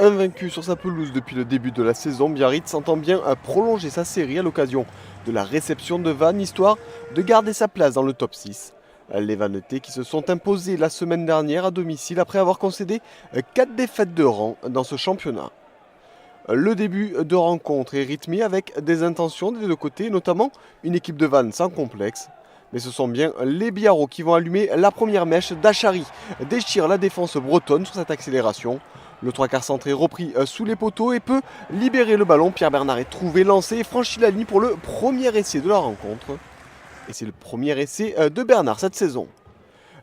Invaincu sur sa pelouse depuis le début de la saison, Biarritz entend bien prolonger sa série à l'occasion de la réception de Vannes, histoire de garder sa place dans le top 6. Les Vannetais qui se sont imposés la semaine dernière à domicile après avoir concédé 4 défaites de rang dans ce championnat. Le début de rencontre est rythmé avec des intentions des deux côtés, notamment une équipe de Vannes sans complexe. Mais ce sont bien les Biarros qui vont allumer la première mèche. Dachary déchire la défense bretonne sur cette accélération. Le 3/4 centré repris sous les poteaux et peut libérer le ballon. Pierre Bernard est trouvé, lancé et franchit la ligne pour le premier essai de la rencontre. Et c'est le premier essai de Bernard cette saison.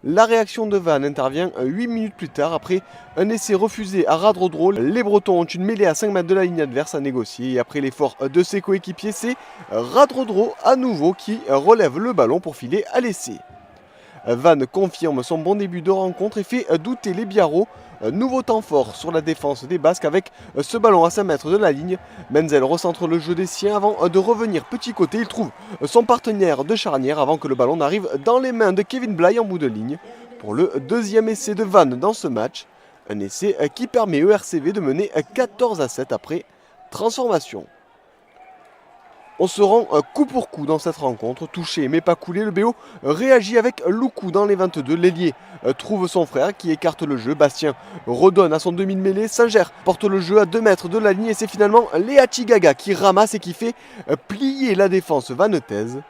La réaction de Vannes intervient 8 minutes plus tard après un essai refusé à Radrodro. Les Bretons ont une mêlée à 5 mètres de la ligne adverse à négocier et après l'effort de ses coéquipiers, c'est Radrodro à nouveau qui relève le ballon pour filer à l'essai. Vannes confirme son bon début de rencontre et fait douter les Biarros. Nouveau temps fort sur la défense des Basques avec ce ballon à 5 mètres de la ligne. Menzel recentre le jeu des siens avant de revenir petit côté. Il trouve son partenaire de charnière avant que le ballon n'arrive dans les mains de Kevin Bly en bout de ligne pour le deuxième essai de Vannes dans ce match. Un essai qui permet au RCV de mener 14-7 après transformation. On se rend coup pour coup dans cette rencontre, touché mais pas coulé, le BO réagit avec Loukou dans les 22, l'ailier trouve son frère qui écarte le jeu, Bastien redonne à son demi de mêlée, Singer porte le jeu à 2 mètres de la ligne et c'est finalement Léa Chigaga qui ramasse et qui fait plier la défense vannetaise.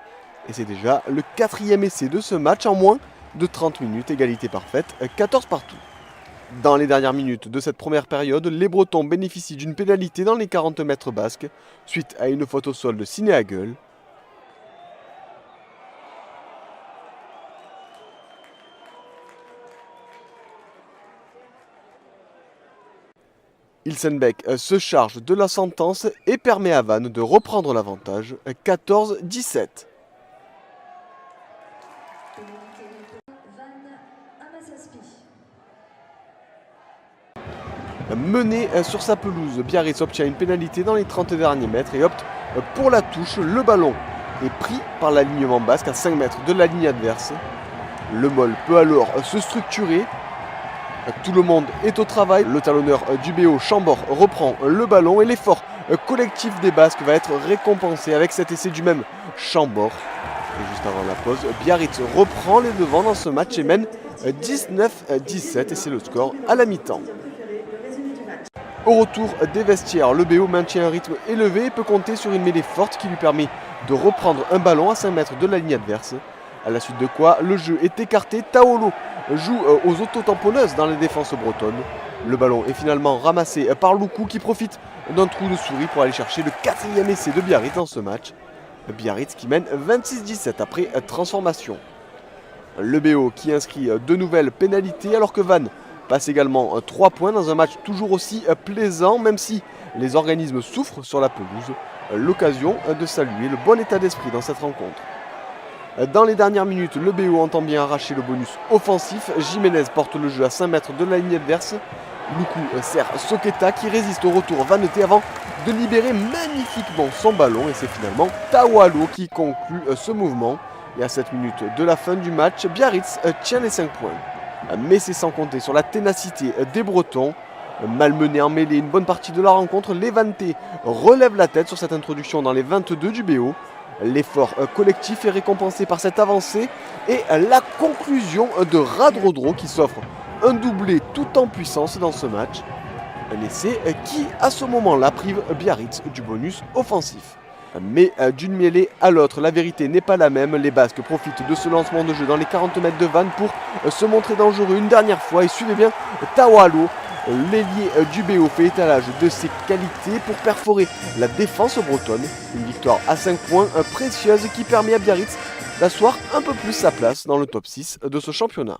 Et c'est déjà le 4e essai de ce match en moins de 30 minutes, égalité parfaite, 14 partout. Dans les dernières minutes de cette première période, les Bretons bénéficient d'une pénalité dans les 40 mètres basques, suite à une faute au sol de Sinéhagel. Ilsenbeck se charge de la sentence et permet à Vannes de reprendre l'avantage, 14-17. Mené sur sa pelouse, Biarritz obtient une pénalité dans les 30 derniers mètres et opte pour la touche. Le ballon est pris par l'alignement basque à 5 mètres de la ligne adverse. Le Mol peut alors se structurer. Tout le monde est au travail. Le talonneur du BO, Chambord, reprend le ballon et l'effort collectif des Basques va être récompensé avec cet essai du même Chambord. Et juste avant la pause, Biarritz reprend les devants dans ce match et mène 19-17 et c'est le score à la mi-temps. Au retour des vestiaires, le BO maintient un rythme élevé et peut compter sur une mêlée forte qui lui permet de reprendre un ballon à 5 mètres de la ligne adverse. À la suite de quoi, le jeu est écarté. Taolo joue aux autotamponneuses dans les défenses bretonnes. Le ballon est finalement ramassé par Loukou qui profite d'un trou de souris pour aller chercher le 4e essai de Biarritz dans ce match. Biarritz qui mène 26-17 après transformation. Le BO qui inscrit de nouvelles pénalités alors que Vannes passe également 3 points dans un match toujours aussi plaisant, même si les organismes souffrent sur la pelouse. L'occasion de saluer le bon état d'esprit dans cette rencontre. Dans les dernières minutes, le BO entend bien arracher le bonus offensif. Jiménez porte le jeu à 5 mètres de la ligne adverse. Loukou sert Soketa qui résiste au retour vannetais avant de libérer magnifiquement son ballon. Et c'est finalement Tawalo qui conclut ce mouvement. Et à 7 minutes de la fin du match, Biarritz tient les 5 points. Mais c'est sans compter sur la ténacité des Bretons. Malmenés en mêlée une bonne partie de la rencontre, les Vannetais relèvent la tête sur cette introduction dans les 22 du BO. L'effort collectif est récompensé par cette avancée et la conclusion de Radrodro qui s'offre un doublé tout en puissance dans ce match. Un essai qui, à ce moment-là, prive Biarritz du bonus offensif. Mais d'une mêlée à l'autre, la vérité n'est pas la même. Les Basques profitent de ce lancement de jeu dans les 40 mètres de Vannes pour se montrer dangereux une dernière fois. Et suivez bien Tawalo, l'ailier du BO fait étalage de ses qualités pour perforer la défense bretonne. Une victoire à 5 points précieuse qui permet à Biarritz d'asseoir un peu plus sa place dans le top 6 de ce championnat.